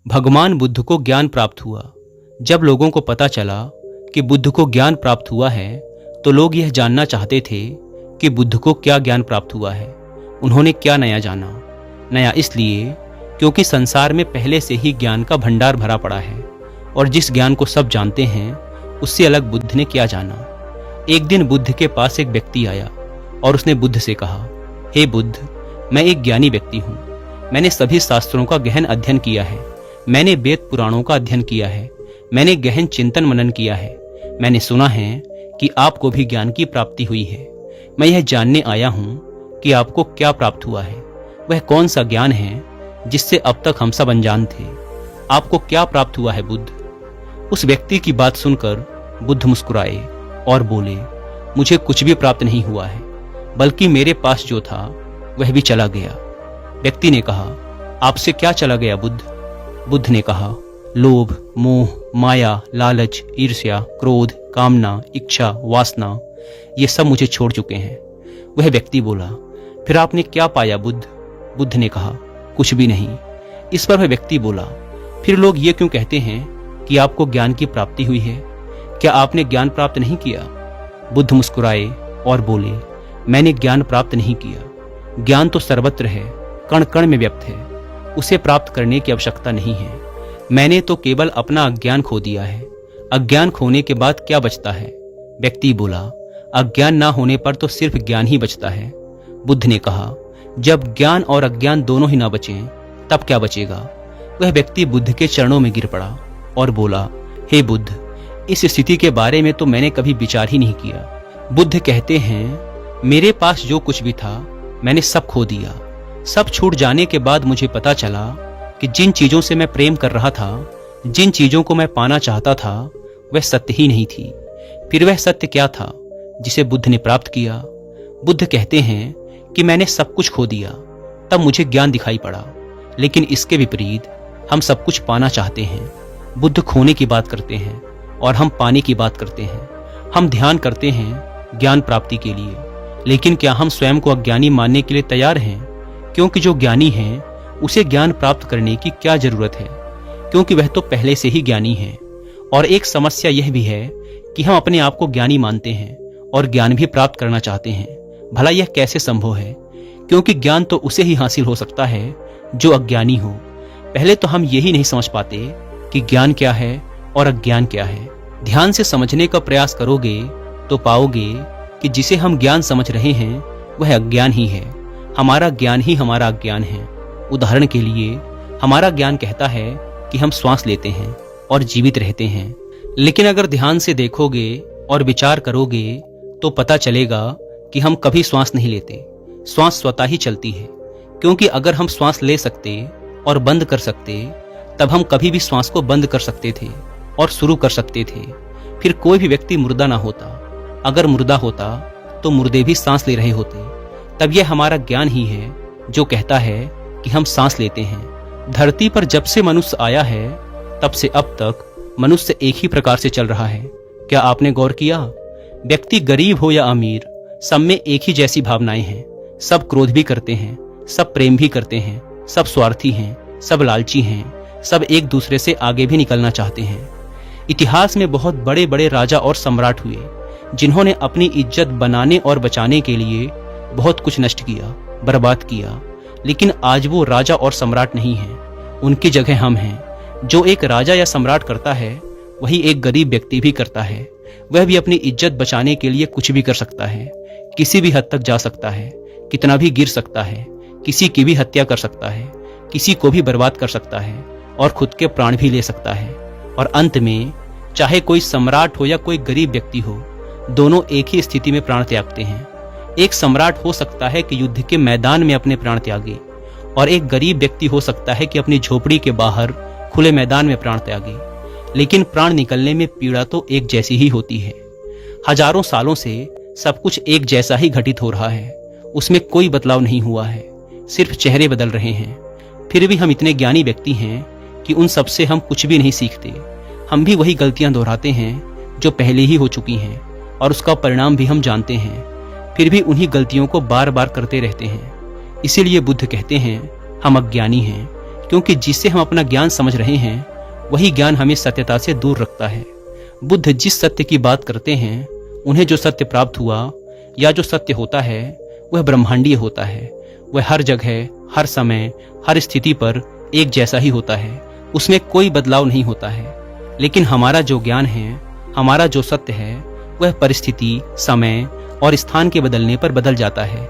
भगवान बुद्ध को ज्ञान प्राप्त हुआ। जब लोगों को पता चला कि बुद्ध को ज्ञान प्राप्त हुआ है तो लोग यह जानना चाहते थे कि बुद्ध को क्या ज्ञान प्राप्त हुआ है, उन्होंने क्या नया जाना। नया इसलिए क्योंकि संसार में पहले से ही ज्ञान का भंडार भरा पड़ा है और जिस ज्ञान को सब जानते हैं उससे अलग बुद्ध ने क्या जाना। एक दिन बुद्ध के पास एक व्यक्ति आया और उसने बुद्ध से कहा, हे बुद्ध, मैं एक ज्ञानी व्यक्ति हूँ। मैंने सभी शास्त्रों का गहन अध्ययन किया है, मैंने वेद पुराणों का अध्ययन किया है, मैंने गहन चिंतन मनन किया है। मैंने सुना है कि आपको भी ज्ञान की प्राप्ति हुई है। मैं यह जानने आया हूँ कि आपको क्या प्राप्त हुआ है, वह कौन सा ज्ञान है जिससे अब तक हम सब अनजान थे। आपको क्या प्राप्त हुआ है बुद्ध? उस व्यक्ति की बात सुनकर बुद्ध मुस्कुराए और बोले, मुझे कुछ भी प्राप्त नहीं हुआ है, बल्कि मेरे पास जो था वह भी चला गया। व्यक्ति ने कहा, आपसे क्या चला गया बुद्ध? बुद्ध ने कहा, लोभ, मोह, माया, लालच, ईर्ष्या, क्रोध, कामना, इच्छा, वासना, ये सब मुझे छोड़ चुके हैं। वह व्यक्ति बोला, फिर आपने क्या पाया बुद्ध? बुद्ध ने कहा, कुछ भी नहीं। इस पर वह व्यक्ति बोला, फिर लोग ये क्यों कहते हैं कि आपको ज्ञान की प्राप्ति हुई है? क्या आपने ज्ञान प्राप्त नहीं किया? बुद्ध मुस्कुराए और बोले, मैंने ज्ञान प्राप्त नहीं किया। ज्ञान तो सर्वत्र है, कण कण में व्याप्त है, उसे प्राप्त करने की आवश्यकता नहीं है। मैंने तो केवल अपना अज्ञान खो दिया है। अज्ञान खोने के बाद क्या बचता है? व्यक्ति बोला, अज्ञान ना होने पर तो सिर्फ ज्ञान ही बचता है। बुद्ध ने कहा, जब ज्ञान और अज्ञान दोनों ही ना बचें तब क्या बचेगा? वह व्यक्ति बुद्ध के चरणों में गिर पड़ा और बोला, हे बुद्ध, इस स्थिति के बारे में तो मैंने कभी विचार ही नहीं किया। बुद्ध कहते हैं, मेरे पास जो कुछ भी था मैंने सब खो दिया। सब छूट जाने के बाद मुझे पता चला कि जिन चीजों से मैं प्रेम कर रहा था, जिन चीजों को मैं पाना चाहता था, वह सत्य ही नहीं थी। फिर वह सत्य क्या था जिसे बुद्ध ने प्राप्त किया? बुद्ध कहते हैं कि मैंने सब कुछ खो दिया, तब मुझे ज्ञान दिखाई पड़ा। लेकिन इसके विपरीत हम सब कुछ पाना चाहते हैं। बुद्ध खोने की बात करते हैं और हम पाने की बात करते हैं। हम ध्यान करते हैं ज्ञान प्राप्ति के लिए, लेकिन क्या हम स्वयं को अज्ञानी मानने के लिए तैयार हैं? क्योंकि जो ज्ञानी है उसे ज्ञान प्राप्त करने की क्या जरूरत है, क्योंकि वह तो पहले से ही ज्ञानी है। और एक समस्या यह भी है कि हम अपने आप को ज्ञानी मानते हैं और ज्ञान भी प्राप्त करना चाहते हैं। भला यह कैसे संभव है? क्योंकि ज्ञान तो उसे ही हासिल हो सकता है जो अज्ञानी हो। पहले तो हम यही नहीं समझ पाते कि ज्ञान क्या है और अज्ञान क्या है। ध्यान से समझने का प्रयास करोगे तो पाओगे कि जिसे हम ज्ञान समझ रहे हैं वह अज्ञान ही है। हमारा ज्ञान ही हमारा अज्ञान है। उदाहरण के लिए, हमारा ज्ञान कहता है कि हम श्वास लेते हैं और जीवित रहते हैं, लेकिन अगर ध्यान से देखोगे और विचार करोगे तो पता चलेगा कि हम कभी श्वास नहीं लेते। श्वास स्वतः ही चलती है, क्योंकि अगर हम श्वास ले सकते और बंद कर सकते तब हम कभी भी श्वास को बंद कर सकते थे और शुरू कर सकते थे। फिर कोई भी व्यक्ति मुर्दा ना होता। अगर मुर्दा होता तो मुर्दे भी सांस ले रहे होते। तब यह हमारा ज्ञान ही है जो कहता है कि हम सांस लेते हैं। धरती पर जब से मनुष्य आया है तब से अब तक मनुष्य एक ही प्रकार से चल रहा है। क्या आपने गौर किया? व्यक्ति गरीब हो या अमीर, सब में एक ही जैसी भावनाएं हैं। सब क्रोध भी करते हैं, सब प्रेम भी करते हैं, सब स्वार्थी हैं, सब लालची हैं, सब एक दूसरे से आगे भी निकलना चाहते हैं। इतिहास में बहुत बड़े बड़े राजा और सम्राट हुए जिन्होंने अपनी इज्जत बनाने और बचाने के लिए बहुत कुछ नष्ट किया, बर्बाद किया। लेकिन आज वो राजा और सम्राट नहीं हैं, उनकी जगह हम हैं। जो एक राजा या सम्राट करता है वही एक गरीब व्यक्ति भी करता है। वह भी अपनी इज्जत बचाने के लिए कुछ भी कर सकता है, किसी भी हद तक जा सकता है, कितना भी गिर सकता है, किसी की भी हत्या कर सकता है, किसी को भी बर्बाद कर सकता है और खुद के प्राण भी ले सकता है। और अंत में चाहे कोई सम्राट हो या कोई गरीब व्यक्ति हो, दोनों एक ही स्थिति में प्राण त्यागते हैं। एक सम्राट हो सकता है कि युद्ध के मैदान में अपने प्राण त्यागे, और एक गरीब व्यक्ति हो सकता है कि अपनी झोपड़ी के बाहर खुले मैदान में प्राण त्यागे। लेकिन प्राण निकलने में पीड़ा तो एक जैसी ही होती है। हजारों सालों से सब कुछ एक जैसा ही घटित हो रहा है, उसमें कोई बदलाव नहीं हुआ है, सिर्फ चेहरे बदल रहे हैं। फिर भी हम इतने ज्ञानी व्यक्ति हैं कि उन सब से हम कुछ भी नहीं सीखते। हम भी वही गलतियां दोहराते हैं जो पहले ही हो चुकी हैं, और उसका परिणाम भी हम जानते हैं, फिर भी उन्हीं गलतियों को बार बार करते रहते हैं। इसीलिए बुद्ध कहते हैं हम अज्ञानी हैं, क्योंकि जिससे हम अपना ज्ञान समझ रहे हैं वही ज्ञान हमें सत्यता से दूर रखता है। बुद्ध जिस सत्य की बात करते हैं, उन्हें जो सत्य प्राप्त हुआ या जो सत्य होता है वह ब्रह्मांडीय होता है। वह हर जगह, हर समय, हर स्थिति पर एक जैसा ही होता है, उसमें कोई बदलाव नहीं होता है। लेकिन हमारा जो ज्ञान है, हमारा जो सत्य है, वह परिस्थिति, समय और स्थान के बदलने पर बदल जाता है।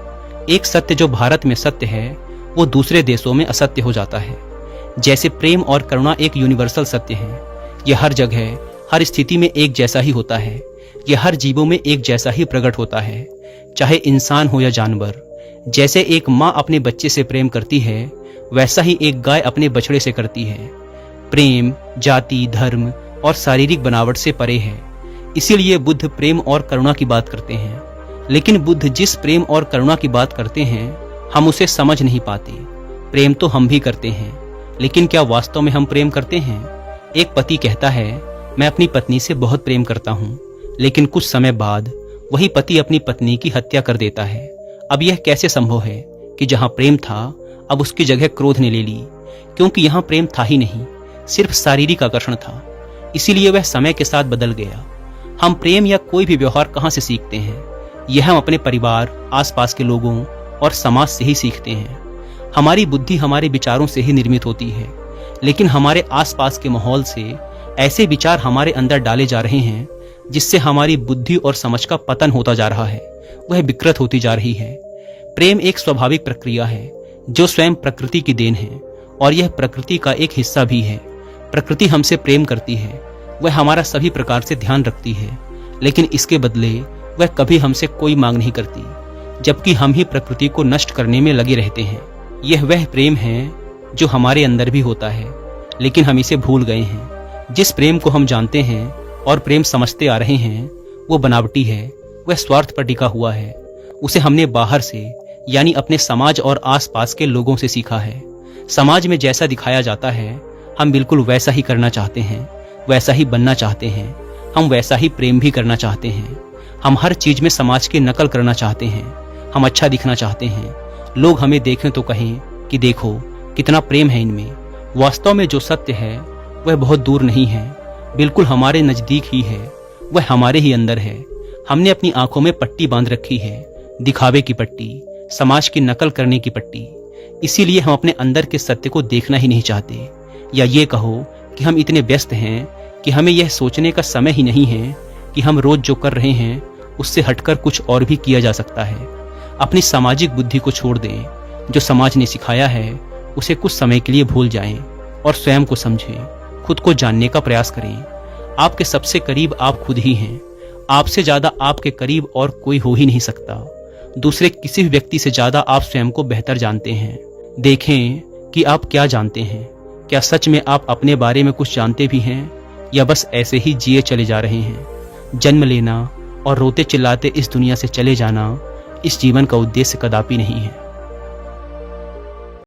एक सत्य जो भारत में सत्य है वो दूसरे देशों में असत्य हो जाता है। जैसे प्रेम और करुणा एक यूनिवर्सल सत्य है, यह हर जगह, हर स्थिति में एक जैसा ही होता है। यह हर जीवों में एक जैसा ही प्रकट होता है, चाहे इंसान हो या जानवर। जैसे एक माँ अपने बच्चे से प्रेम करती है, वैसा ही एक गाय अपने बछड़े से करती है। प्रेम जाति, धर्म और शारीरिक बनावट से परे है। इसीलिए बुद्ध प्रेम और करुणा की बात करते हैं। लेकिन बुद्ध जिस प्रेम और करुणा की बात करते हैं, हम उसे समझ नहीं पाते। प्रेम तो हम भी करते हैं, लेकिन क्या वास्तव में हम प्रेम करते हैं? एक पति कहता है, मैं अपनी पत्नी से बहुत प्रेम करता हूँ, लेकिन कुछ समय बाद वही पति अपनी पत्नी की हत्या कर देता है। अब यह कैसे संभव है कि जहाँ प्रेम था, अब उसकी जगह क्रोध ने ले ली? क्योंकि यहाँ प्रेम था ही नहीं, सिर्फ शारीरिक आकर्षण था। इसीलिए वह समय के साथ बदल गया। हम प्रेम या कोई भी व्यवहार कहाँ से सीखते हैं? यह हम अपने परिवार, आसपास के लोगों और समाज से ही सीखते हैं। हमारी बुद्धि हमारे विचारों से ही निर्मित होती है, लेकिन हमारे आसपास के माहौल से ऐसे विचार हमारे अंदर डाले जा रहे हैं जिससे हमारी बुद्धि और समझ का पतन होता जा रहा है, वह विकृत होती जा रही है। प्रेम एक स्वाभाविक प्रक्रिया है जो स्वयं प्रकृति की देन है, और यह प्रकृति का एक हिस्सा भी है। प्रकृति हमसे प्रेम करती है, वह हमारा सभी प्रकार से ध्यान रखती है, लेकिन इसके बदले वह कभी हमसे कोई मांग नहीं करती, जबकि हम ही प्रकृति को नष्ट करने में लगे रहते हैं। यह वह प्रेम है जो हमारे अंदर भी होता है, लेकिन हम इसे भूल गए हैं। जिस प्रेम को हम जानते हैं और प्रेम समझते आ रहे हैं, वो बनावटी है, वह स्वार्थ पर टिका हुआ है। उसे हमने बाहर से, यानी अपने समाज और आसपास के लोगों से सीखा है। समाज में जैसा दिखाया जाता है, हम बिल्कुल वैसा ही करना चाहते हैं, वैसा ही बनना चाहते हैं। हम वैसा ही प्रेम भी करना चाहते हैं। हम हर चीज में समाज की नकल करना चाहते हैं। हम अच्छा दिखना चाहते हैं, लोग हमें देखें तो कहें कि देखो कितना प्रेम है इनमें। वास्तव में जो सत्य है वह बहुत दूर नहीं है, बिल्कुल हमारे नजदीक ही है, वह हमारे ही अंदर है। हमने अपनी आंखों में पट्टी बांध रखी है, दिखावे की पट्टी, समाज की नकल करने की पट्टी। इसीलिए हम अपने अंदर के सत्य को देखना ही नहीं चाहते, या ये कहो कि हम इतने व्यस्त हैं कि हमें यह सोचने का समय ही नहीं है कि हम रोज जो कर रहे हैं उससे हटकर कुछ और भी किया जा सकता है। अपनी सामाजिक बुद्धि को छोड़ दें, जो समाज ने सिखाया है उसे कुछ समय के लिए भूल जाएं और स्वयं को समझें, खुद को जानने का प्रयास करें। आपके सबसे करीब आप खुद ही हैं। आपसे ज्यादा आपके करीब और कोई हो ही नहीं सकता। दूसरे किसी भी व्यक्ति से ज्यादा आप स्वयं को बेहतर जानते हैं। देखें कि आप क्या जानते हैं। क्या सच में आप अपने बारे में कुछ जानते भी हैं, या बस ऐसे ही जिए चले जा रहे हैं? जन्म लेना और रोते चिल्लाते इस दुनिया से चले जाना इस जीवन का उद्देश्य कदापि नहीं है।